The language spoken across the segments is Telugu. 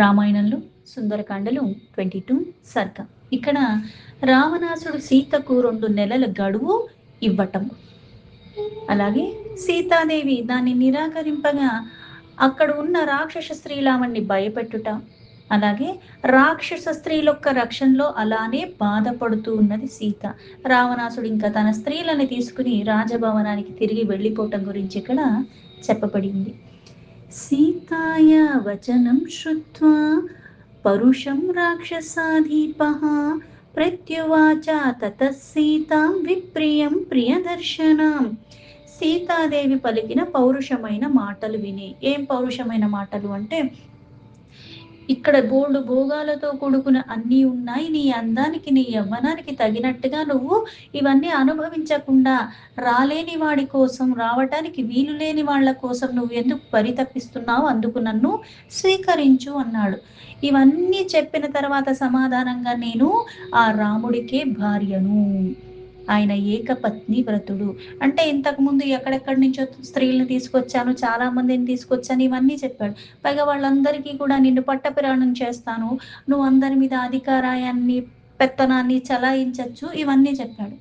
రామాయణంలో సుందరకాండలు 22 సర్గ. ఇక్కడ రావణాసుడు సీతకు 2 నెలల గడువు ఇవ్వటం, అలాగే సీతాదేవి దాన్ని నిరాకరింపగా అక్కడ ఉన్న రాక్షస స్త్రీలావణ్ణి భయపెట్టుట, అలాగే రాక్షస స్త్రీలొక్క రక్షణలో అలానే బాధపడుతూ ఉన్నది సీత. రావణాసుడు ఇంకా తన స్త్రీలను తీసుకుని రాజభవనానికి తిరిగి వెళ్ళిపోవటం గురించి ఇక్కడ చెప్పబడింది. సీతాయ వచనం శ్రుత్వా పరుషం రాక్షసాధీపః ప్రత్యువాచ తతః సీతాం విప్రియం ప్రియదర్శనాం. సీతాదేవి పలికిన పౌరుషమైన మాటలు విని, ఏం పౌరుషమైన మాటలు అంటే, ఇక్కడ బోల్డు భోగాలతో కూడుకున్న అన్నీ ఉన్నాయి, నీ అందానికి నీ యవ్వనానికి తగినట్టుగా నువ్వు ఇవన్నీ అనుభవించకుండా రాలేని వాడి కోసం, రావటానికి వీలు లేని వాళ్ళ కోసం నువ్వు ఎందుకు పరితపిస్తున్నావు, అందుకు నన్ను స్వీకరించు అన్నాడు. ఇవన్నీ చెప్పిన తర్వాత సమాధానంగా, నేను ఆ రాముడికే భార్యను, ఆయన ఏకపత్ని వ్రతుడు. అంటే ఇంతకుముందు ఎక్కడెక్కడి నుంచో స్త్రీలను తీసుకొచ్చాను, చాలా మందిని తీసుకొచ్చాను, ఇవన్నీ చెప్పాడు. పైగా వాళ్ళందరికీ కూడా నిన్ను పట్టపిరాణం చేస్తాను, నువ్వు అందరి మీద అధికారాన్ని పెత్తనాన్ని చలాయించచ్చు, ఇవన్నీ చెప్పాడు.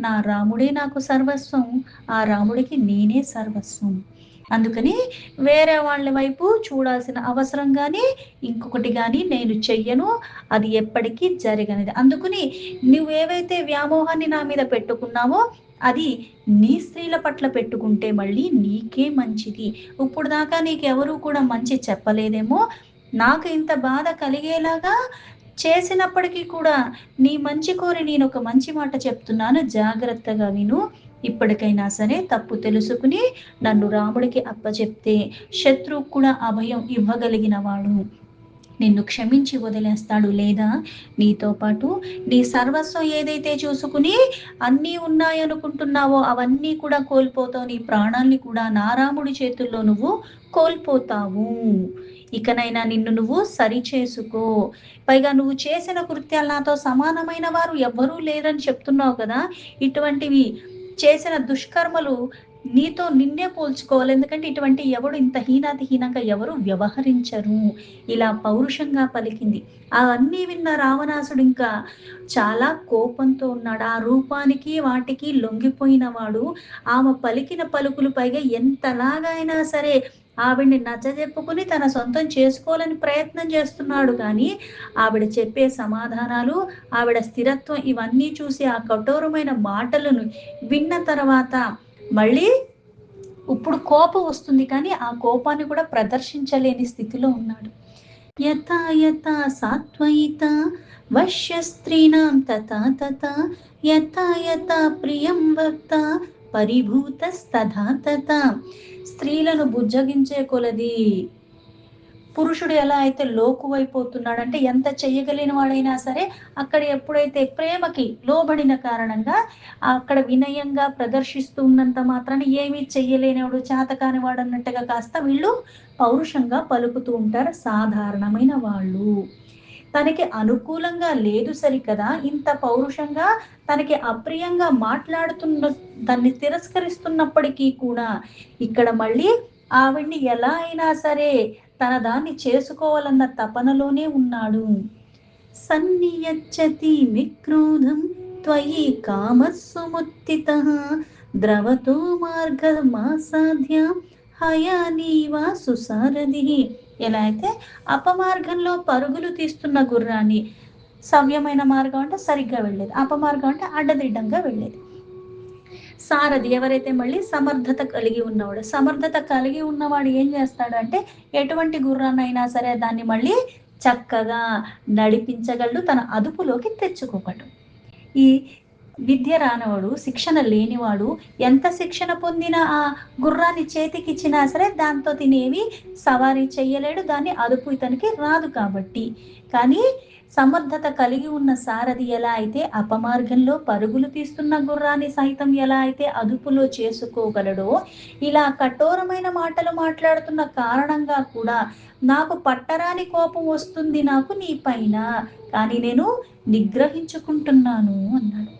నా రాముడే నాకు సర్వస్వం, ఆ రాముడికి నేనే సర్వస్వం. అందుకని వేరే వాళ్ళ వైపు చూడాల్సిన అవసరం కానీ ఇంకొకటి కానీ నేను చెయ్యను, అది ఎప్పటికీ జరగనిది. అందుకని నువ్వేవైతే వ్యామోహాన్ని నా మీద పెట్టుకున్నావో అది నీ స్త్రీల పట్ల పెట్టుకుంటే మళ్ళీ నీకే మంచిది. ఇప్పుడు దాకా నీకెవరూ కూడా మంచి చెప్పలేదేమో, నాకు ఇంత బాధ కలిగేలాగా చేసినప్పటికీ కూడా నీ మంచి కోరి నేను ఒక మంచి మాట చెప్తున్నాను, జాగ్రత్తగా విను. ఇప్పటికైనా సరే తప్పు తెలుసుకుని నన్ను రాముడికి అప్పచెప్తే శత్రువుకు కూడా అభయం ఇవ్వగలిగిన వాడు నిన్ను క్షమించి వదిలేస్తాడు, లేదా నీతో పాటు నీ సర్వస్వం ఏదైతే చూసుకుని అన్నీ ఉన్నాయనుకుంటున్నావో అవన్నీ కూడా కోల్పోతావు, నీ ప్రాణాల్ని కూడా నా రాముడి చేతుల్లో నువ్వు కోల్పోతావు. ఇకనైనా నిన్ను నువ్వు సరి చేసుకో. పైగా నువ్వు చేసిన కృత్యాలు నాతో సమానమైన వారు ఎవ్వరూ లేరని చెప్తున్నావు కదా, ఇటువంటివి చేసిన దుష్కర్మలు నీతో నిన్నే పోల్చుకోవాలి. ఎందుకంటే ఇటువంటి ఎవడు ఇంత హీనంగా ఎవరు వ్యవహరించరు. ఇలా పౌరుషంగా పలికింది. అవన్నీ విన్న రావణాసుడు ఇంకా చాలా కోపంతో ఉన్నాడు. ఆ రూపానికి వాటికి లొంగిపోయిన వాడు ఆమె పలికిన పలుకులు పైగా ఎంతలాగా అయినా సరే ఆవిడ్ని నచ్చజెప్పుకుని తన సొంతం చేసుకోవాలని ప్రయత్నం చేస్తున్నాడు. కానీ ఆవిడ చెప్పే సమాధానాలు, ఆవిడ స్థిరత్వం ఇవన్నీ చూసి ఆ కఠోరమైన మాటలను విన్న తర్వాత మళ్ళీ ఇప్పుడు కోపం వస్తుంది, కానీ ఆ కోపాన్ని కూడా ప్రదర్శించలేని స్థితిలో ఉన్నాడు. యథా యథా సాత్వయిత వశ్య స్త్రీణాం తథా తథా యథా యథా ప్రియం వక్త పరిభూతస్తథా తథా. స్త్రీలను బుజ్జగించే కొలది పురుషుడు ఎలా అయితే లోకువైపోతున్నాడంటే, ఎంత చెయ్యగలిగిన వాడైనా సరే అక్కడ ఎప్పుడైతే ప్రేమకి లోబడిన కారణంగా అక్కడ వినయంగా ప్రదర్శిస్తూ ఉన్నంత మాత్రాన్ని ఏమీ చెయ్యలేనివాడు, చేతకాని వాడు అన్నట్టుగా కాస్త వీళ్ళు పౌరుషంగా పలుకుతూ ఉంటారు సాధారణమైన వాళ్ళు. తనకి అనుకూలంగా లేదు సరికదా, ఇంత పౌరుషంగా తనకి అప్రియంగా మాట్లాడుతున్న దాన్ని తిరస్కరిస్తున్నప్పటికీ కూడా ఇక్కడ మళ్ళీ ఆవిడ్ని ఎలా అయినా సరే తన దాన్ని చేసుకోవాలన్న తపనలోనే ఉన్నాడు. సన్నియచ్చతి విక్రోధం త్వయి కామస్సుముత్తితః ద్రవతో మార్గమాసాధ్య హయానీవా సుసారథి. ఎలా అయితే అపమార్గంలో పరుగులు తీస్తున్న గుర్రాన్ని, సవ్యమైన మార్గం అంటే సరిగ్గా వెళ్ళేది, అపమార్గం అంటే అడ్డదిడ్డంగా వెళ్ళేది. సారథి ఎవరైతే మళ్ళీ సమర్థత కలిగి ఉన్నవాడు, సమర్థత కలిగి ఉన్నవాడు ఏం చేస్తాడంటే ఎటువంటి గుర్రాన్నైనా సరే దాన్ని మళ్ళీ చక్కగా నడిపించగలడు, తన అదుపులోకి తెచ్చుకోగలడు. ఈ విద్య రానివాడు, శిక్షణ లేనివాడు ఎంత శిక్షణ పొందినా ఆ గుర్రాన్ని చేతికిచ్చినా సరే దాంతో తినేవి సవారీ చెయ్యలేడు, దాన్ని అదుపు ఇతనికి రాదు. కాబట్టి కానీ సమర్థత కలిగి ఉన్న సారథి ఎలా అయితే అపమార్గంలో పరుగులు తీస్తున్న గుర్రాన్ని సైతం ఎలా అయితే అదుపులో చేసుకోగలడో, ఇలా కఠోరమైన మాటలు మాట్లాడుతున్న కారణంగా కూడా నాకు పట్టరాని కోపం వస్తుంది నాకు నీ పైన, కానీ నేను నిగ్రహించుకుంటున్నాను అన్నాడు.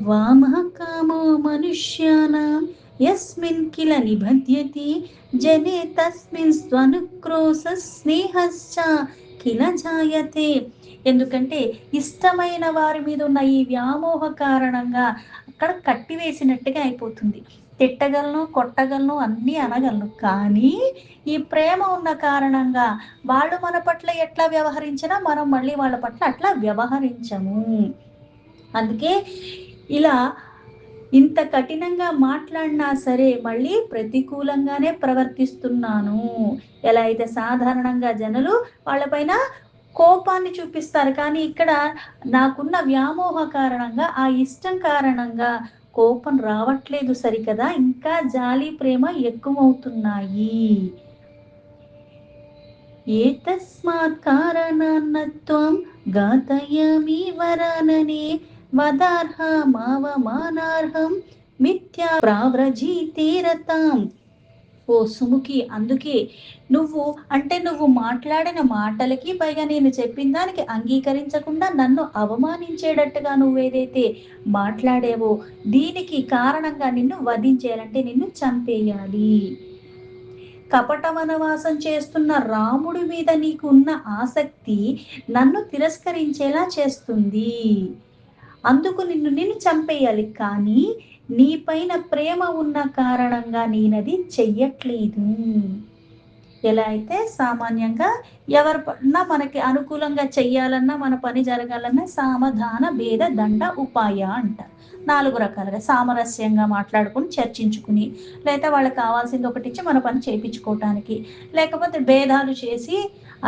వామః కామో మనుష్యానాం యస్మిన్ కిల నిబధ్యతి జనే తస్మిన్ స్వనుక్రోశ స్నేహశ్చ కిల జాయతే. ఎందుకంటే ఇష్టమైన వారి మీద ఉన్న ఈ వ్యామోహ కారణంగా అక్కడ కట్టివేసినట్టుగా అయిపోతుంది. తిట్టగలను, కొట్టగలను, అన్నీ అనగలను. కానీ ఈ ప్రేమ ఉన్న కారణంగా వాళ్ళు మన పట్ల ఎట్లా వ్యవహరించినా మనం మళ్ళీ వాళ్ళ పట్ల అట్లా వ్యవహరించము. అందుకే ఇలా ఇంత కఠినంగా మాట్లాడినా సరే మళ్ళీ ప్రతికూలంగానే ప్రవర్తిస్తున్నాను. ఎలా అయితే సాధారణంగా జనులు వాళ్ళపైన కోపాన్ని చూపిస్తారు. కానీ ఇక్కడ నాకున్న వ్యామోహ కారణంగా, ఆ ఇష్టం కారణంగా కోపం రావట్లేదు సరికదా! ఇంకా జాలి, ప్రేమ ఎక్కువవుతున్నాయి. ఏతస్మాత్ కారణాన్న త్వం ఘాతయామి వరాననే వదార్హమవమానార్హం మిథ్యా ప్రావ్రజీతే రతాం. ఓ సుముఖి, అందుకే నువ్వు మాట్లాడిన మాటలకి, పైగా నేను చెప్పిన దానికి అంగీకరించకుండా నన్ను అవమానించేటట్టుగా నువ్వేదైతే మాట్లాడావో, దీనికి కారణంగా నిన్ను వధించేయాలంటే నిన్ను చంపేయాలి. కపట వనవాసం చేస్తున్న రాముడి మీద నీకు ఉన్న ఆసక్తి నన్ను తిరస్కరించేలా చేస్తుంది. అందుకు నిన్ను చంపేయాలి. కానీ నీ పైన ప్రేమ ఉన్న కారణంగా నేనది చెయ్యట్లేదు. ఎలా అయితే సామాన్యంగా ఎవరి పట్ల మనకి అనుకూలంగా చెయ్యాలన్నా, మన పని జరగాలన్నా సామధాన భేద దండ ఉపాయ అంటారు. 4 రకాలుగా సామరస్యంగా మాట్లాడుకుని, చర్చించుకుని, లేతే వాళ్ళకి కావాల్సింది ఒకటిచ్చి మన పని చేపించుకోవటానికి, లేకపోతే భేదాలు చేసి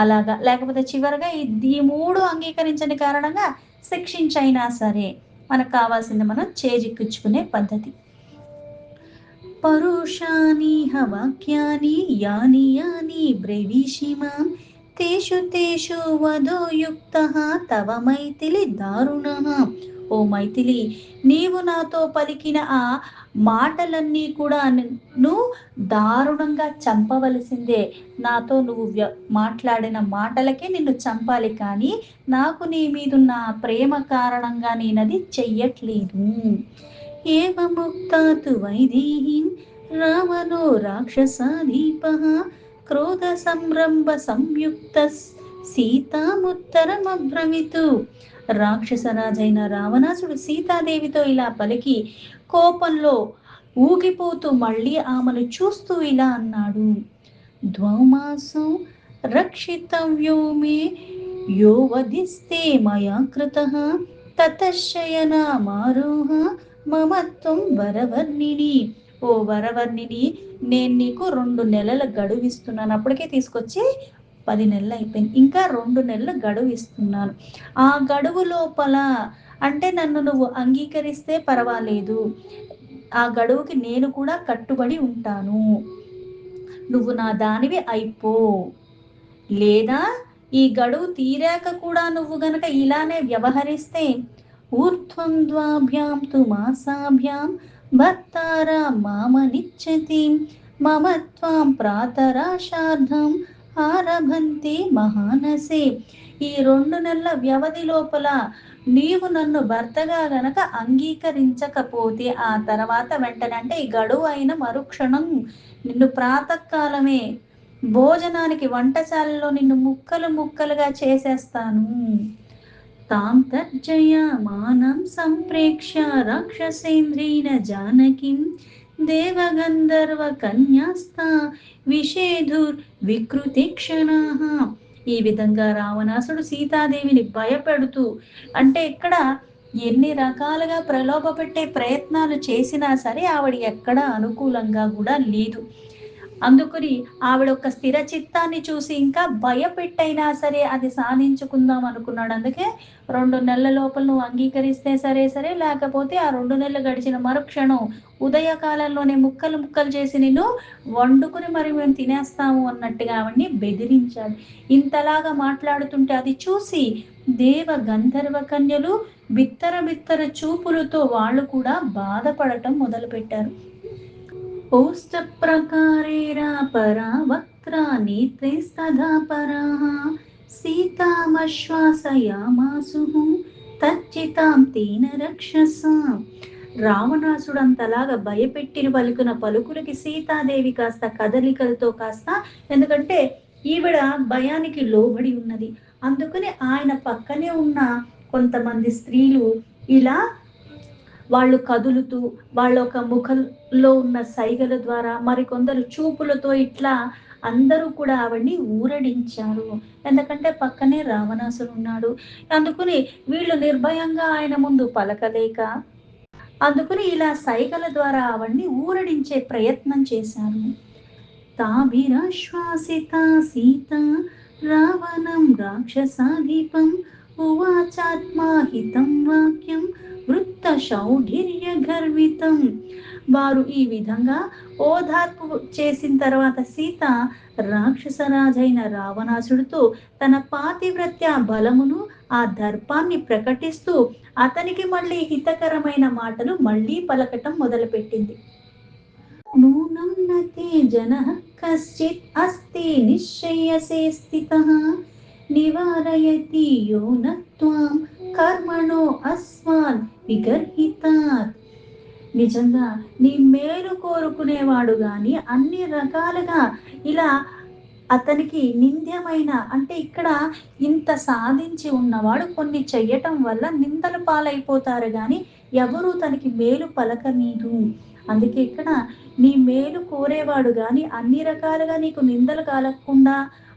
అలాగా, లేకపోతే చివరగా ఈ 3 అంగీకరించని కారణంగా శిక్షించైనా సరే మనకు కావాల్సింది మనం చేజిక్కించుకునే పద్ధతి. పరుషానిహ వాక్యాని యాని యాని బ్రవీషి మాం తేషు తేషు వదో యుక్తః తవ మైథిలి దారుణః. ఓ మైథిలి, నీవు నాతో పలికిన ఆ మాటలన్నీ కూడా నువ్వు దారుణంగా చంపవలసిందే. నాతో నువ్వు మాట్లాడిన మాటలకే నిన్ను చంపాలి. కానీ నాకు నీ మీదున్న ప్రేమ కారణంగా నేనది చెయ్యట్లేదు. ఏవముక్తా తు వైదేహీం రావణో రాక్షసాధీపః క్రోధ సంరంభ సంయుక్తస్ సీతాముత్తరమబ్రవీతు. రాక్షసరాజైన రావణాసుడు సీతాదేవితో ఇలా పలికి కోపంలో ఊగిపోతూ మళ్ళీ ఆమెను చూస్తూ ఇలా అన్నాడు. ద్వౌమాసం రక్షితవ్యో మే యో వధిస్తే మయా కృతః తతశయనమారోహ మమత్వం వరవర్ణిని. ఓ వరవర్ణిని, నేను నీకు 2 నెలల గడువు ఇస్తున్నాను. అప్పటికే తీసుకొచ్చి 10 నెలలు అయిపోయింది. ఇంకా 2 నెలల గడువు ఇస్తున్నాను. ఆ గడువు లోపల అంటే నన్ను నువ్వు అంగీకరిస్తే పర్వాలేదు, ఆ గడువుకి నేను కూడా కట్టుబడి ఉంటాను. నువ్వు నా దానివి అయిపో. లేదా ఈ గడువు తీరాక కూడా నువ్వు గనక ఇలానే వ్యవహరిస్తే ఊర్ధ్వం ద్వాభ్యాం తు మాసాభ్యాం భర్తారా మామనిచ్చతి మమ త్వాం ప్రాతరాశార్థం ఆరభంతే మహానసే. ఈ 2 నెలల వ్యవధి లోపల నీవు నన్ను భర్తగా గనక అంగీకరించకపోతే ఆ తర్వాత వెంటనే అంటే ఈ గడువు అయిన మరుక్షణం నిన్ను ప్రాతకాలమే భోజనానికి వంటశాలలో నిన్ను ముక్కలు ముక్కలుగా చేసేస్తాను. తాం తర్జయమానం సంప్రేక్ష్య రాక్షసేంద్రీణ జానకిం దేవగంధర్వ కన్యాస్తా విషేధుర్ వికృతి క్షణాః. ఈ విధంగా రావణాసుడు సీతాదేవిని భయపెడుతూ, అంటే ఇక్కడ ఎన్ని రకాలుగా ప్రలోభ పెట్టే ప్రయత్నాలు చేసినా సరే ఆవిడ ఎక్కడ అనుకూలంగా కూడా లేదు. అందుకని ఆవిడ ఒక స్థిర చిత్తాన్ని చూసి ఇంకా భయపెట్టైనా సరే అది సాధించుకుందాం అనుకున్నాడు. అందుకే 2 నెలల లోపల నువ్వు అంగీకరిస్తే సరే, లేకపోతే ఆ 2 నెలలు గడిచిన మరుక్షణం ఉదయకాలంలోనే ముక్కలు ముక్కలు చేసి నిన్ను వండుకుని మరి మేము తినేస్తాము అన్నట్టుగా ఆవిడ్ని బెదిరించాడు. ఇంతలాగా మాట్లాడుతుంటే అది చూసి దేవ గంధర్వ కన్యలు బిత్తర బిత్తర చూపులతో వాళ్ళు కూడా బాధపడటం మొదలుపెట్టారు. ఓష్టప్రకారేణ పరావక్త్రా నేత్రైస్తదా పరాః సీతామశ్వాసయామాసుః తచ్చితాం తేన రక్షసా. రావణాసుడు అంతలాగా భయపెట్టిన పలుకులకి సీతాదేవి కాస్త కదలికలతో కాస్త, ఎందుకంటే ఈవిడ భయానికి లోబడి ఉన్నది. అందుకని ఆయన పక్కనే ఉన్న కొంతమంది స్త్రీలు ఇలా వాళ్ళు కదులుతూ వాళ్ళ ఒక ముఖంలో ఉన్న సైగల ద్వారా మరికొందరు చూపులతో ఇట్లా అందరూ కూడా ఆవిడ్ని ఊరడించారు. ఎందుకంటే పక్కనే రావణాసుడు ఉన్నాడు. అందుకని వీళ్ళు నిర్భయంగా ఆయన ముందు పలకలేక అందుకని ఇలా సైగల ద్వారా ఆవిడ్ని ఊరడించే ప్రయత్నం చేశారు. తాభిరాశ్వాసితా సీత రావణం రాక్షసాధిపం ఉవాచాత్మాహితం వాక్యం వృత్త శౌఢిర్య గర్వితం. వారు ఈ విధంగా ఓదార్పు చేసిన తర్వాత సీత రాక్షసరాజైన రావణాసుడితో తన పాతివ్రత్య బలమును ఆ దర్పాన్ని ప్రకటిస్తూ అతనికి మళ్ళీ హితకరమైన మాటలు మళ్ళీ పలకటం మొదలుపెట్టింది. నూనం నతే జనః కశ్చిత్ అస్తి నిశ్చయసే స్థితః నివారయతి యో నత్వాం కర్మణో అస్మాన్ విగర్హితాత్. నిజంగా నీ మేలు కోరుకునేవాడు గాని అన్ని రకాలుగా ఇలా అతనికి నింద్యమైన అంటే ఇక్కడ ఇంత సాధించి ఉన్నవాడు కొన్ని చెయ్యటం వల్ల నిందల పాలైపోతారు గాని ఎవరు తనకి మేలు పలకనీదు. అందుకే ఇక్కడ నీ మేలు కోరేవాడు గాని అన్ని రకాలుగా నీకు నిందలు కలగకుండా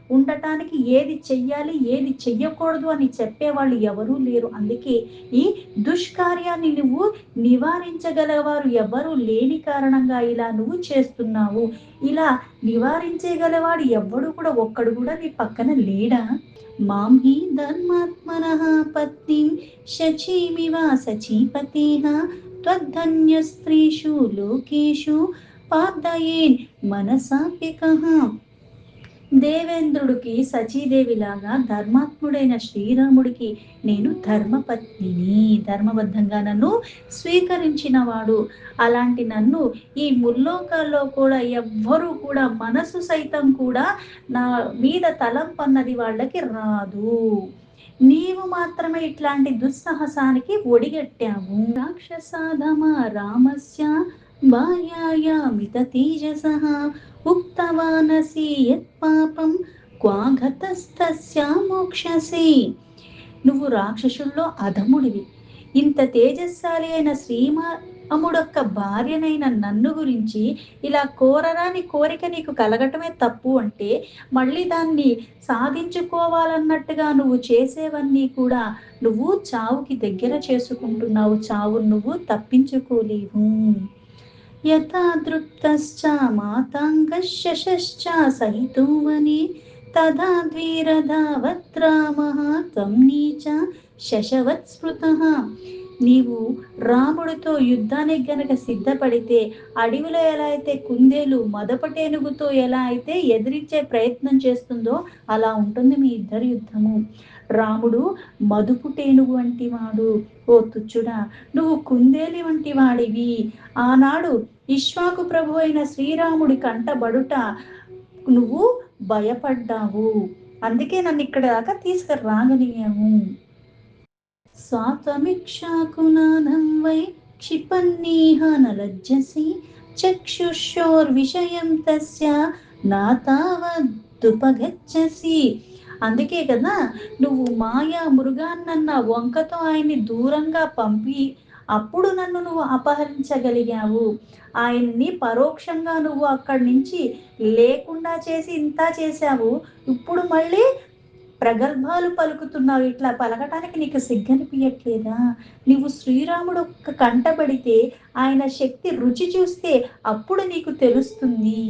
ఉండటానికి ఏది చెయ్యాలి ఏది చెయ్యకూడదు అని చెప్పేవాళ్ళు ఎవరూ లేరు. అందుకే ఈ దుష్కార్యాన్ని నువ్వు నివారించగలవారు ఎవరు లేని కారణంగా ఇలా నువ్వు చేస్తున్నావు. ఇలా నివారించగలవాడు ఎవ్వడు కూడా ఒక్కడు కూడా నీ పక్కన లేడా? మాం హి ధర్మాత్మనః పత్నిం శచీమివ సచీపతిః త్వద్ధన్య స్త్రీషు లోకేషు పార్థయేన్ మనసాప్యకః. దేవేంద్రుడికి సచీదేవిలాగా ధర్మాత్ముడైన శ్రీరాముడికి నేను ధర్మపత్నిని, ధర్మబద్ధంగా నన్ను స్వీకరించిన వాడు. అలాంటి నన్ను ఈ ముల్లోకాల్లో కూడా ఎవ్వరూ కూడా మనసు సైతం కూడా నా మీద తలంపన్నది వాళ్ళకి రాదు. నీవు మాత్రమే ఇట్లాంటి దుస్సాహసానికి ఒడిగట్టావు. రాక్షసాధమ రామస్య భార్యాయామిత తేజసః ఉక్తవానసి యత్ పాపం క్వాఘతస్తస్య మోక్షసే. నువ్వు రాక్షసుల్లో అధముడివి. ఇంత తేజస్శాలి అయిన శ్రీరాముడొక్క భార్యనైన నన్ను గురించి ఇలా కోరరాని కోరిక నీకు కలగటమే తప్పు అంటే మళ్ళీ దాన్ని సాధించుకోవాలన్నట్టుగా నువ్వు చేసేవన్నీ కూడా నువ్వు చావుకి దగ్గర చేసుకుంటున్నావు. చావు నువ్వు తప్పించుకోలేవు. యథా దృప్తశ్చ మాతాంగశ్చ సహితో వనే తదా ద్విరధావత్ రామః త్వం నీచ శశవత్ స్మృతః. నీవు రాముడితో యుద్ధానికి గనక సిద్ధపడితే అడవిలో ఎలా అయితే కుందేలు మదపటేనుగుతో ఎలా అయితే ఎదిరించే ప్రయత్నం చేస్తుందో అలా ఉంటుంది మీ ఇద్దరి యుద్ధము. రాముడు మదుపుటేనుగు వంటి వాడు. ఓ తుచ్చుడా, నువ్వు కుందేలి వంటి వాడివి. ఆనాడు ఇక్ష్వాకు ప్రభు అయిన శ్రీరాముడి కంటబడుట నువ్వు భయపడ్డావు. అందుకే నన్ను ఇక్కడ దాకా తీసుకురాగలిగాము. స్వాత్వమిక్షాకునానం వై క్షిపన్నీహ నలజ్జసి చక్షుషోర్విషయం తస్య నాతావదుపగచ్చసి. అందుకే కదా నువ్వు మాయా మృగాన్నన్న వంకతో ఆయన్ని దూరంగా పంపి అప్పుడు నన్ను నువ్వు అపహరించగలిగావు. ఆయన్ని పరోక్షంగా నువ్వు అక్కడి నుంచి లేకుండా చేసి ఇంత చేశావు. ఇప్పుడు మళ్ళీ ప్రగల్భాలు పలుకుతున్నావు. ఇట్లా పలకటానికి నీకు సిగ్గనిపించట్లేదా? నీవు శ్రీరాముడు ఒక్క కంటబడితే ఆయన శక్తి రుచి చూస్తే అప్పుడు నీకు తెలుస్తుంది.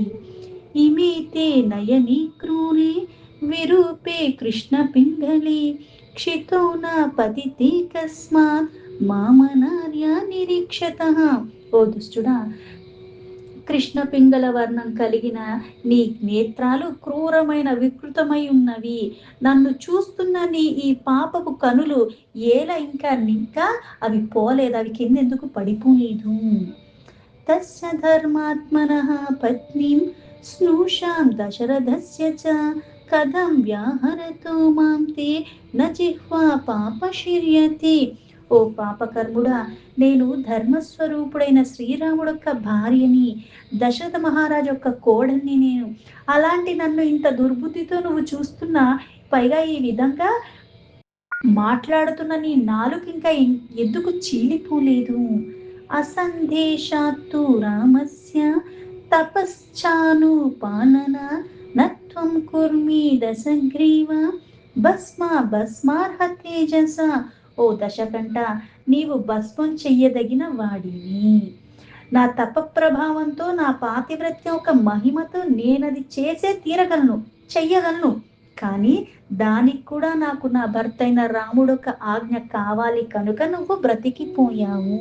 ఇమేతే నయని క్రూరే విరూపే కృష్ణ పింగళి క్షితో నా పతితే కస్మాత్ మామనార్య నిరీక్షతః. ఓ దుష్టుడా, కృష్ణ పింగళ వర్ణం కలిగిన నీ నేత్రాలు క్రూరమైన వికృతమై ఉన్నవి. నన్ను చూస్తున్న నీ ఈ పాపపు కనులు ఏలా ఇంకా అవి పోలేదు, అవి కిందెందుకు పడిపోలేదు. తస్య ధర్మాత్మనః పత్నీం స్నూషాం దశరథస్య చ కథం వ్యాహరతో మాం తే న జిహ్వా పాపశిర్యతి. ఓ పాపకర్ముడా, నేను ధర్మస్వరూపుడైన శ్రీరాముడొక్క భార్యని, దశరథ మహారాజు యొక్క కోడల్ని నేను. అలాంటి నన్ను ఇంత దుర్బుద్ధితో నువ్వు చూస్తున్నా, పైగా ఈ విధంగా మాట్లాడుతున్న నీ నాలుకింకా ఎందుకు చీలిపోలేదు? అసందేశాత్తు రామస్య తపశ్చానుపానన నత్వం కుర్మి దశగ్రీవ భస్మ భస్మార్హ తేజస. ఓ దశకంఠ, నీవు భస్మం చెయ్యదగిన వాడివి. నా తప ప్రభావంతో, నా పాతివ్రత్యం ఒక మహిమతో నేనది చేసే తీరగలను, చెయ్యగలను. కానీ దానికి కూడా నాకు నా భర్త అయిన రాముడొక ఆజ్ఞ కావాలి కనుక నువ్వు బ్రతికిపోయావు.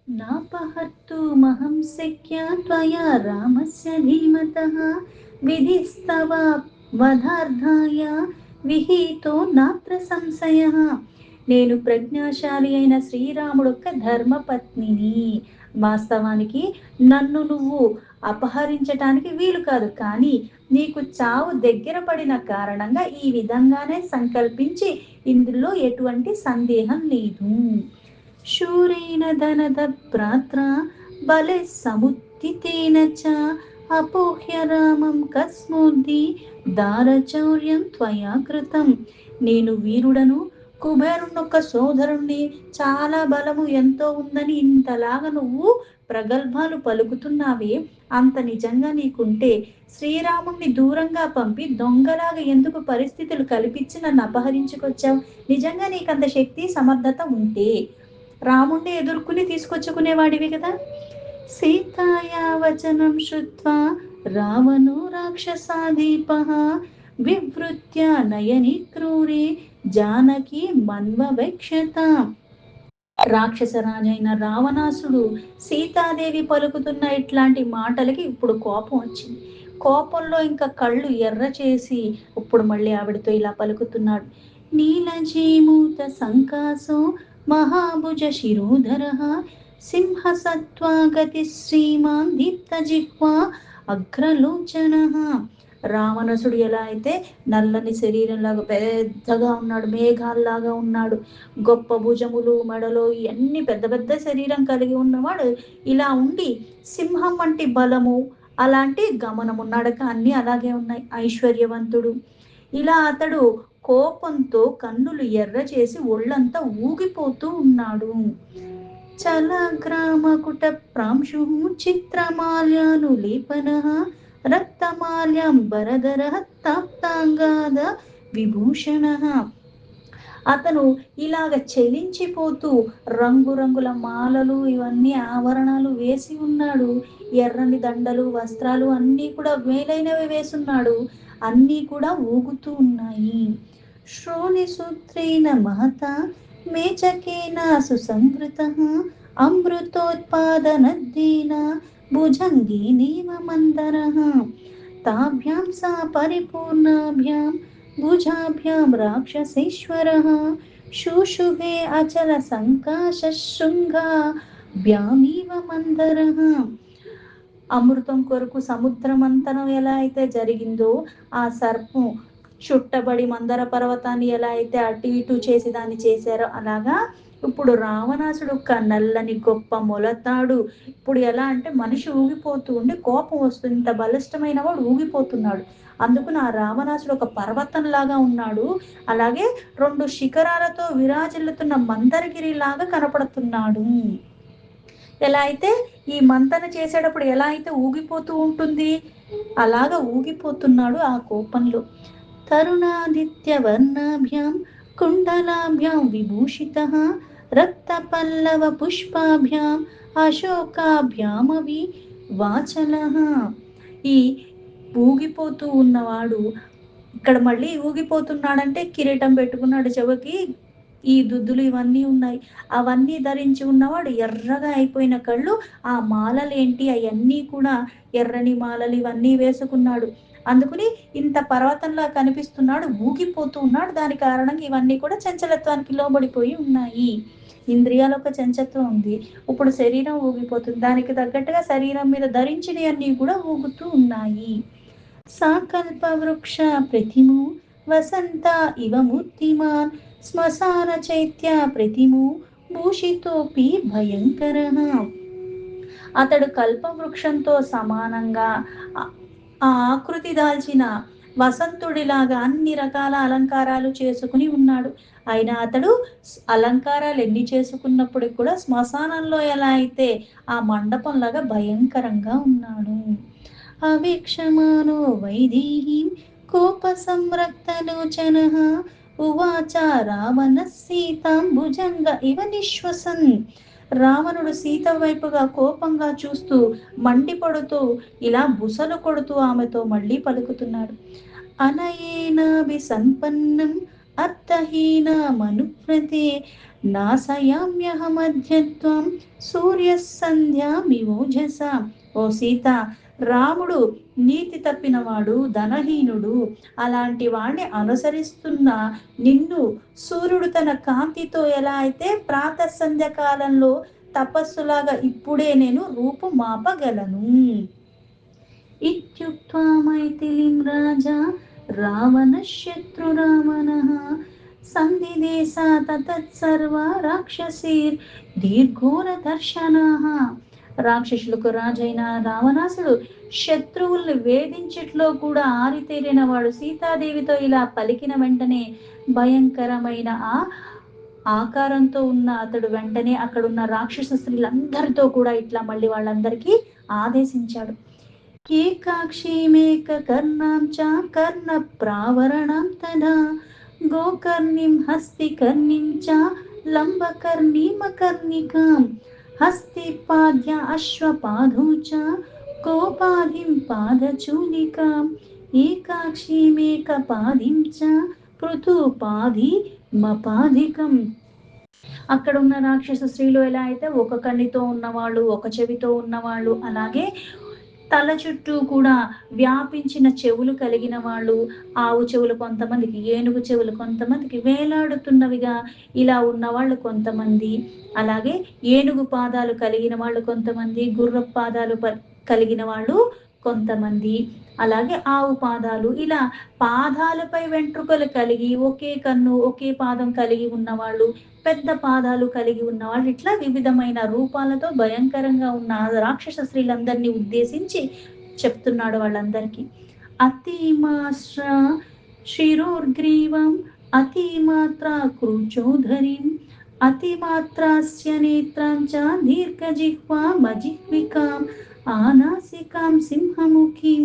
నాపహర్తు మహం శక్య త్వయా రామస్య ధీమతః విధిస్తవ వధార్థాయ విహితో నాత్ర సంశయః. నేను ప్రజ్ఞాశాలి అయిన శ్రీరాముడొక్క ధర్మపత్నిని. వాస్తవానికి నన్ను నువ్వు అపహరించటానికి వీలు కాదు, కానీ నీకు చావు దగ్గర పడిన కారణంగా ఈ విధంగానే సంకల్పించి ఇందులో ఎటువంటి సందేహం లేదు. శూరేణ ధనద భ్రాత్ర బలే సముత్థితేన చ అపోహ్య రామం కస్మోద్ధి దారచౌర్యం త్వయా కృతం. నేను వీరుడను, కుబేరునొక్క సోదరుణ్ణి, చాలా బలము ఎంతో ఉందని ఇంతలాగా నువ్వు ప్రగల్భాలు పలుకుతున్నావే, అంత నిజంగా నీకుంటే శ్రీరాముణ్ణి దూరంగా పంపి దొంగలాగా ఎందుకు పరిస్థితులు కల్పించి నన్ను అపహరించుకొచ్చావు? నిజంగా నీకంత శక్తి సమర్థత ఉంటే రాముణ్ణి ఎదుర్కొని తీసుకొచ్చుకునేవాడివి కదా. సీతాయా వచనం శ్రుత్వా రావణో రాక్షసాధీపః వివృత్య నయని క్రూరే జానకి మన్వవేక్షత. రాక్షసరాజైన రావణాసుడు సీతాదేవి పలుకుతున్న ఇట్లాంటి మాటలకి ఇప్పుడు కోపం వచ్చింది. కోపంలో ఇంకా కళ్ళు ఎర్ర చేసి ఇప్పుడు మళ్ళీ ఆవిడతో ఇలా పలుకుతున్నాడు. నీలజీమూత సంకాసో మహాభుజ శిరోధర సింహసత్వాగతి శ్రీమాన్ దీప్త జిహ్వా అగ్రలోచన. రావణసుడు ఎలా అయితే నల్లని శరీరంలాగా పెద్దగా ఉన్నాడు, మేఘాల్లాగా ఉన్నాడు, గొప్ప భుజములు, మెడలో ఇవన్నీ పెద్ద పెద్ద శరీరం కలిగి ఉన్నవాడు ఇలా ఉండి సింహం వంటి బలము, అలాంటి గమనము, నడక అన్నీ అలాగే ఉన్నాయి. ఐశ్వర్యవంతుడు. ఇలా అతడు కోపంతో కన్నులు ఎర్ర చేసి ఒళ్ళంతా ఊగిపోతూ ఉన్నాడు. చలగ్రామకుట ప్రాంశు చిత్రమాల్యాను లేపన రక్తమాల్యం బరదర తాప్తాంగాద విభూషణ. అతను ఇలాగ చెలించిపోతూ రంగురంగుల మాలలు ఇవన్నీ ఆభరణాలు వేసి ఉన్నాడు. ఎర్రని దండలు, వస్త్రాలు అన్నీ కూడా మేలైనవి వేసున్నాడు. అన్నీ కూడా ఊగుతూ ఉన్నాయి. శ్రోణి సూత్రేణ మహత మేచకేన సుసంవృత అమృతోత్పాదనద్దేన భుజంగేనేవ మందర. తాభ్యాం సా పరిపూర్ణాభ్యాం భుజాభ్యాం రాక్షసేశ్వరః శుశుభే అచల సంకాశ శృంగాభ్యామీవ మందరః. అమృతం కొరకు సముద్రమంతనం ఎలా అయితే జరిగిందో, ఆ సర్పం చుట్టబడి మందర పర్వతాన్ని ఎలా అయితే అటు ఇటు చేసి దాన్ని చేశారో, అలాగా ఇప్పుడు రావణాసుడు ఒక నల్లని గొప్ప మొలతాడు. ఇప్పుడు ఎలా అంటే మనిషి ఊగిపోతూ ఉండి కోపం వస్తుంది, ఇంత బలిష్టమైన వాడు ఊగిపోతున్నాడు. అందుకు నా రావణాసుడు ఒక పర్వతంలాగా ఉన్నాడు. అలాగే 2 శిఖరాలతో విరాజిల్లుతున్న మందరగిరి లాగా కనపడుతున్నాడు. ఎలా అయితే ఈ మంతన చేసేటప్పుడు ఎలా అయితే ఊగిపోతూ ఉంటుంది, అలాగా ఊగిపోతున్నాడు ఆ కోపంలో. తరుణాదిత్య వర్ణాభ్యాం కుండలాభ్యాం విభూషితః రక్త పల్లవ పుష్పాభ్యాం అశోకాభ్యామవి వాచలః. ఈ ఊగిపోతూ ఉన్నవాడు ఇక్కడ మళ్ళీ ఊగిపోతున్నాడంటే కిరీటం పెట్టుకున్నాడు, చెవికి ఈ దుద్దులు ఇవన్నీ ఉన్నాయి, అవన్నీ ధరించి ఉన్నవాడు ఎర్రగా అయిపోయిన కళ్ళు, ఆ మాలలేంటి అవన్నీ కూడా ఎర్రని మాలలు ఇవన్నీ వేసుకున్నాడు. అందుకుని ఇంత పర్వతంలా కనిపిస్తున్నాడు, ఊగిపోతూ ఉన్నాడు. దాని కారణంగా ఇవన్నీ కూడా చంచలత్వానికి లోబడిపోయి ఉన్నాయి. ఇంద్రియాల ఒక చంచత్వం ఉంది, ఇప్పుడు శరీరం ఊగిపోతుంది, దానికి తగ్గట్టుగా శరీరం మీద ధరించినవి అన్నీ కూడా ఊగుతూ ఉన్నాయి. సాకల్ప వృక్ష ప్రతిము వసంత ఇవ మూర్తిమాన్ శ్మశాన చైత్య ప్రతిము భూషితోపి భయంకర. అతడు కల్పవృక్షంతో సమానంగా ఆ ఆకృతి దాల్చిన వసంతుడిలాగా అన్ని రకాల అలంకారాలు చేసుకుని ఉన్నాడు. అయినా అతడు అలంకారాలు ఎన్ని చేసుకున్నప్పటికి కూడా శ్మశానంలో ఎలా అయితే ఆ మండపంలాగా భయంకరంగా ఉన్నాడు. అవేక్షమానో వైదేహీం కోప సంరక్తలోచన ఉవాచ రావణ సీతాం భుజంగ ఇవ నిశ్వసన్. రావణుడు సీత వైపుగా కోపంగా చూస్తూ మండిపడుతూ ఇలా బుసలు కొడుతూ ఆమెతో మళ్ళీ పలుకుతున్నాడు. అనయేనాభి సంపన్నం అర్థహీన మనువ్రతే నాశయామ్యహమధ్యత్వం సూర్య సంధ్యామివోజస. ఓ సీత, రాముడు నీతి తప్పినవాడు, ధనహీనుడు. అలాంటి వాణ్ణి అనుసరిస్తున్న నిన్ను సూర్యుడు తన కాంతితో ఎలా అయితే ప్రాతః సంధ్య కాలంలో తపస్సులాగా ఇప్పుడే నేను రూపుమాపగలను. ఇత్యుక్త్వా మైథిలీం రాజా రావణ శత్రురావణః సంధిదేశా తతత్సర్వ రాక్షసీర్ దీర్ఘోర దర్శనాః. రాక్షసులకు రాజైన రావణాసుడు శత్రువుల్ని వేధించట్లో కూడా ఆరితేరిన వాడు. సీతాదేవితో ఇలా పలికిన వెంటనే భయంకరమైన ఆ ఆకారంతో ఉన్న అతడు వెంటనే అక్కడున్న రాక్షస స్త్రీలందరితో కూడా ఇట్లా మళ్ళీ వాళ్ళందరికీ ఆదేశించాడు. ఏకాక్షీమేక కర్ణాం చ కర్ణ ప్రావరణం తదా గోకర్ణిం హస్తికర్ణిం చ లంబకర్ణీమకర్ణికాం హస్తిపాద్య అశ్వపాదౌ చ గోపాదిం పాదచూలికాం ఏకాక్షీమేక పాదిం చ పృథుపాది మపాదికం. అక్కడ ఉన్న రాక్షస స్త్రీలు ఎలా అయితే ఒక కన్నితో ఉన్నవాళ్ళు, ఒక చెవితో ఉన్నవాళ్ళు, అలాగే తల చుట్టూ కూడా వ్యాపించిన చెవులు కలిగిన వాళ్ళు, ఆవు చెవులు కొంతమందికి, ఏనుగు చెవులు కొంతమందికి, వేలాడుతున్నవిగా ఇలా ఉన్నవాళ్ళు కొంతమంది, అలాగే ఏనుగు పాదాలు కలిగిన వాళ్ళు కొంతమంది, గుర్రపు పాదాలు కలిగిన వాళ్ళు కొంతమంది, అలాగే ఆవు పాదాలు, ఇలా పాదాలపై వెంట్రుకలు కలిగి ఒకే కన్ను ఒకే పాదం కలిగి ఉన్నవాళ్ళు, పెద్ద పాదాలు కలిగి ఉన్నవాళ్ళు, ఇట్లా వివిధమైన రూపాలతో భయంకరంగా ఉన్న రాక్షస స్త్రీలందరినీ ఉద్దేశించి చెప్తున్నాడు వాళ్ళందరికీ. అతిమాశ్ర శిరోర్గ్రీవం అతిమాత్ర క్రూచోధరిం అతిమాత్రాస్య నేత్రం చ దీర్ఘజిహ్వా మజిహ్వికాం ఆనాసికాం సింహముఖీం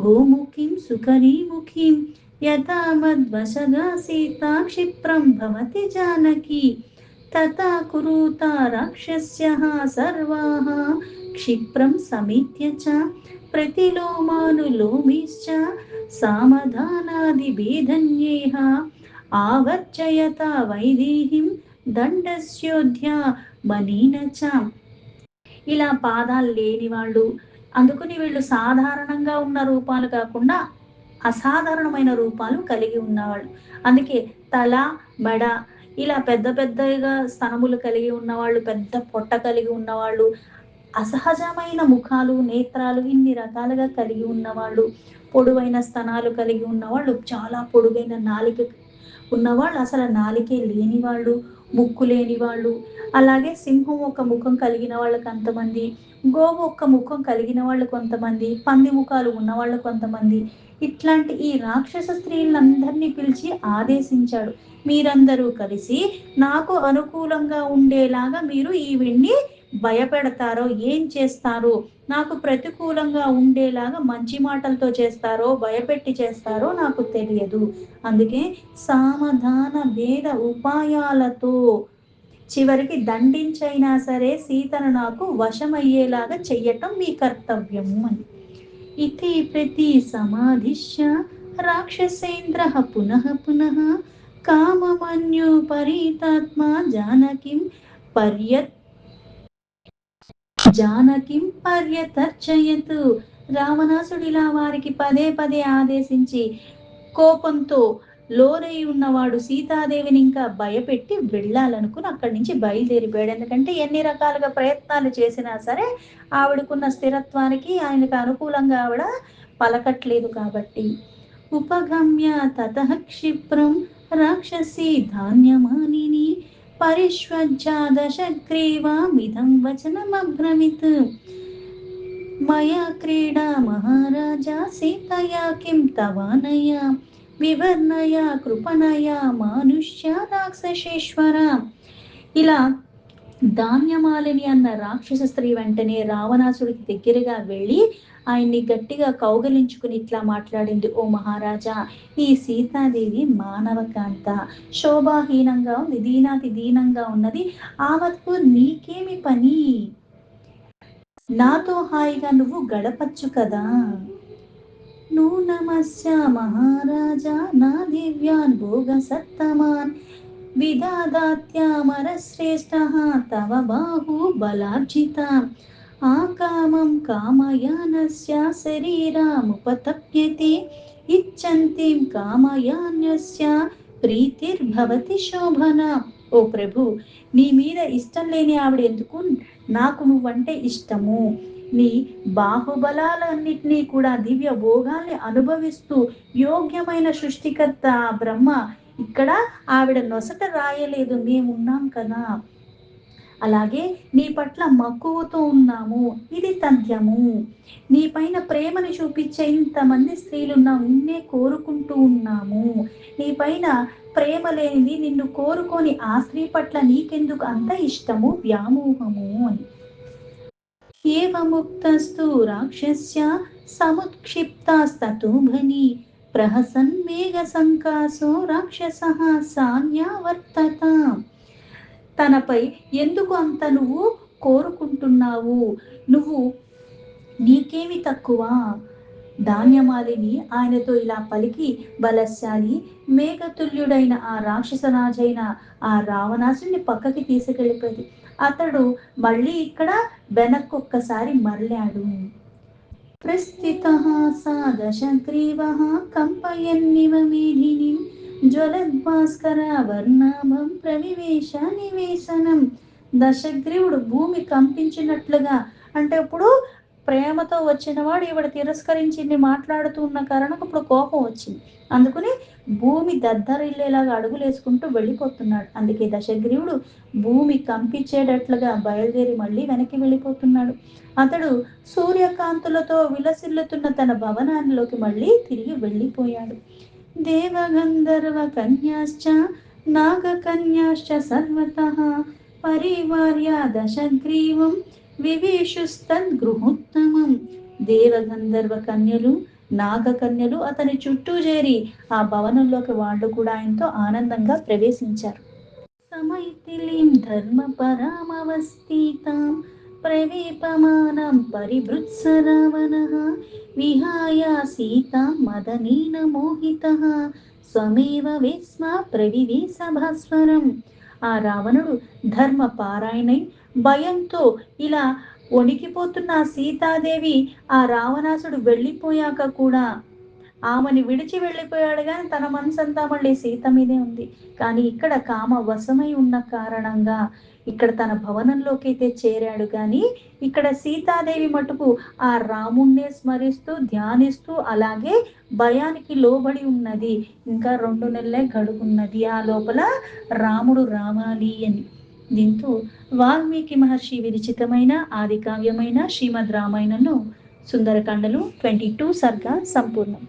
గోముఖీం సుకరీముఖీం యథా మద్వశగా సీతా క్షిప్రం భవతి జానకి తథా కురుత రాక్షస్యః సర్వాః క్షిప్రం సమీత్య చ ప్రతిలోమానులోమిశ్చ సామధానాదిభేదన్యేహ ఆవర్జయత వైదేహిం దండస్యోధ్య మనీన చ. ఇలా పాదాలు లేని వాళ్ళు, అందుకని వీళ్ళు సాధారణంగా ఉన్న రూపాలు కాకుండా అసాధారణమైన రూపాలు కలిగి ఉన్నవాళ్ళు. అందుకే తల, మెడ ఇలా పెద్ద పెద్దగా స్తనములు కలిగి ఉన్నవాళ్ళు, పెద్ద పొట్ట కలిగి ఉన్నవాళ్ళు, అసహజమైన ముఖాలు, నేత్రాలు ఇన్ని రకాలుగా కలిగి ఉన్నవాళ్ళు, పొడవైన స్తనాలు కలిగి ఉన్నవాళ్ళు, చాలా పొడుగైన నాలిక ఉన్నవాళ్ళు, అసలు నాలికే లేని వాళ్ళు, ముక్కు లేని వాళ్ళు, అలాగే సింహం ఒక ముఖం కలిగిన వాళ్ళు కొంతమంది, గోవు ఒక్క ముఖం కలిగిన వాళ్ళు కొంతమంది, పంది ముఖాలు ఉన్నవాళ్ళు కొంతమంది, ఇట్లాంటి ఈ రాక్షస స్త్రీలందరినీ పిలిచి ఆదేశించాడు. మీరందరూ కలిసి నాకు అనుకూలంగా ఉండేలాగా మీరు ఈవిడ్ని భయపెడతారో, ఏం చేస్తారో, నాకు ప్రతికూలంగా ఉండేలాగా మంచి మాటలతో చేస్తారో, భయపెట్టి చేస్తారో నాకు తెలియదు. అందుకే సామధాన భేద ఉపాయాలతో చివరికి దండించైనా సరే సీతను నాకు వశమయ్యేలాగా చెయ్యటం మీ కర్తవ్యము అని. ఇతి ప్రతి సమాధిశ్య రాక్షసేంద్ర పునః పునః కామమన్యు పరితాత్మ జానకిం పర్యతర్చయతు. రావణాసుడిలా వారికి పదే పదే ఆదేశించి కోపంతో లోనై ఉన్నవాడు సీతాదేవిని ఇంకా భయపెట్టి వెళ్ళాలనుకుని అక్కడి నుంచి బయలుదేరిపోయాడు. ఎందుకంటే ఎన్ని రకాలుగా ప్రయత్నాలు చేసినా సరే ఆవిడకున్న స్థిరత్వానికి ఆయనకు అనుకూలంగా ఆవిడ పలకట్లేదు కాబట్టి. ఉపగమ్య తతః క్షిప్రం రాక్షసి ధాన్యమానిని పరిష్వజ్జాదశగ్రీవామిదం వచనమబ్రవీత్ మయా క్రీడా మహారాజా సీతయా కిం తవానయా వివర్ణయ కృపణయ మానుష్య రాక్షసేశ్వర. ఇలా ధాన్యమాలిని అన్న రాక్షస స్త్రీ వెంటనే రావణాసుడికి దగ్గరగా వెళ్ళి ఆయన్ని గట్టిగా కౌగలించుకుని ఇట్లా మాట్లాడింది, ఓ మహారాజా, ఈ సీతాదేవి మానవకాంత, శోభాహీనంగా ఉంది, దీనాతి దీనంగా ఉన్నది, ఆమెకు నీకేమి పని, నాతో హాయిగా నువ్వు గడపచ్చు కదా. నూనమస్య మహారాజా నా దివ్యాన్ భోగ సత్తమాన్ విదాదాత్యామరశ్రేష్టః తవ బాహుబలార్జిత ఆకామం కామయానస్య శరీరాముపతప్యతే ఇచ్చంతిం కామయాన్యస్య ప్రీతిర్భవతి శోభన. ఓ ప్రభు, నీ మీద ఇష్టం లేని ఆవిడ ఎందుకు, నాకు నువ్వంటే ఇష్టము. నీ బాహుబలాలన్నిటినీ కూడా దివ్య భోగాల్ని అనుభవిస్తూ యోగ్యమైన సృష్టికర్త బ్రహ్మ ఇక్కడ ఆవిడ నొసట రాయలేదు, మేమున్నాం కదా. అలాగే నీ పట్ల మక్కువతో ఉన్నాము, ఇది తథ్యము. నీ పైన ప్రేమను చూపించే ఇంతమంది స్త్రీలున్నా నిన్నే కోరుకుంటూ ఉన్నాము. నీ పైన ప్రేమ లేనిది, నిన్ను కోరుకొని ఆ స్త్రీ పట్ల నీకెందుకు అంత ఇష్టము, వ్యామోహము అని. ఏవముక్తస్తు రాక్షస్య సముత్క్షిప్తాస్తతూభని ప్రహసన్మేఘ సంకాసో రాక్షసః సాన్యావర్తత. తనపై ఎందుకు అంత నువ్వు కోరుకుంటున్నావు, నువ్వు నీకేమి తక్కువ. ధాన్యమాలిని ఆయనతో ఇలా పలికి బలశాలి మేఘతుల్యుడైన ఆ రాక్షసరాజైన ఆ రావణాసుని పక్కకి తీసుకెళ్ళిపోయింది. అతడు మళ్ళీ ఇక్కడ వెనక్కొక్కసారి మరలాడు. ప్రస్థితః సా దశగ్రీవః కంపయన్నివ మేధినిం జ్వలద్భాస్కర వర్ణాభం ప్రవివేశ నివేశనం. దశగ్రీవుడు భూమి కంపించినట్లుగా, అంటే ఇప్పుడు ప్రేమతో వచ్చిన వాడు ఈవిడ తిరస్కరించి మాట్లాడుతూ ఉన్న కారణం ఇప్పుడు కోపం వచ్చింది, అందుకని భూమి దద్దరిల్లేలాగా అడుగులేసుకుంటూ వెళ్ళిపోతున్నాడు. అందుకే దశగ్రీవుడు భూమి కంపించేటట్లుగా బయలుదేరి మళ్ళీ వెనక్కి వెళ్ళిపోతున్నాడు. అతడు సూర్యకాంతులతో విలసిల్లుతున్న తన భవనాల్లోకి మళ్ళీ తిరిగి వెళ్ళిపోయాడు. దేవగంధర్వ కన్యాశ్చ నాగకన్యాశ్చ సర్వతః పరివార్య దశగ్రీవం వివేశుస్తద్గృహోత్తమం. దేవగంధర్వ కన్యలు, నాగకన్యలు అతని చుట్టూ చేరి ఆ భవనంలోకి వాళ్ళు కూడా ఆయనతో ఆనందంగా ప్రవేశించారు. సమైథిలీం ధర్మపరామవస్థితాం ప్రవేపమానం పరిభృత్స రావణః విహాయ సీతాం మదనేన మోహితః స్వమేవ వేస్మ ప్రవివేశ భాస్వరం. ఆ రావణుడు ధర్మ పారాయణై భయంతో ఇలా వణికిపోతున్న సీతాదేవి ఆ రావణాసుడు వెళ్ళిపోయాక కూడా ఆమెని విడిచి వెళ్ళిపోయాడు, కానీ తన మనసంతా మళ్ళీ సీత మీదే ఉంది. కానీ ఇక్కడ కామ వశమై ఉన్న కారణంగా ఇక్కడ తన భవనంలోకి అయితే చేరాడు, కానీ ఇక్కడ సీతాదేవి మటుకు ఆ రాముణ్ణే స్మరిస్తూ ధ్యానిస్తూ అలాగే భయానికి లోబడి ఉన్నది. ఇంకా 2 నెలలే గడువున్నది, ఆ లోపల రాముడు రావాలి అని. దీంతో వాల్మీకి మహర్షి విరచితమైన ఆది కావ్యమైన శ్రీమద్ రామాయణంలో సుందరకాండలు 22 సర్గ సంపూర్ణం.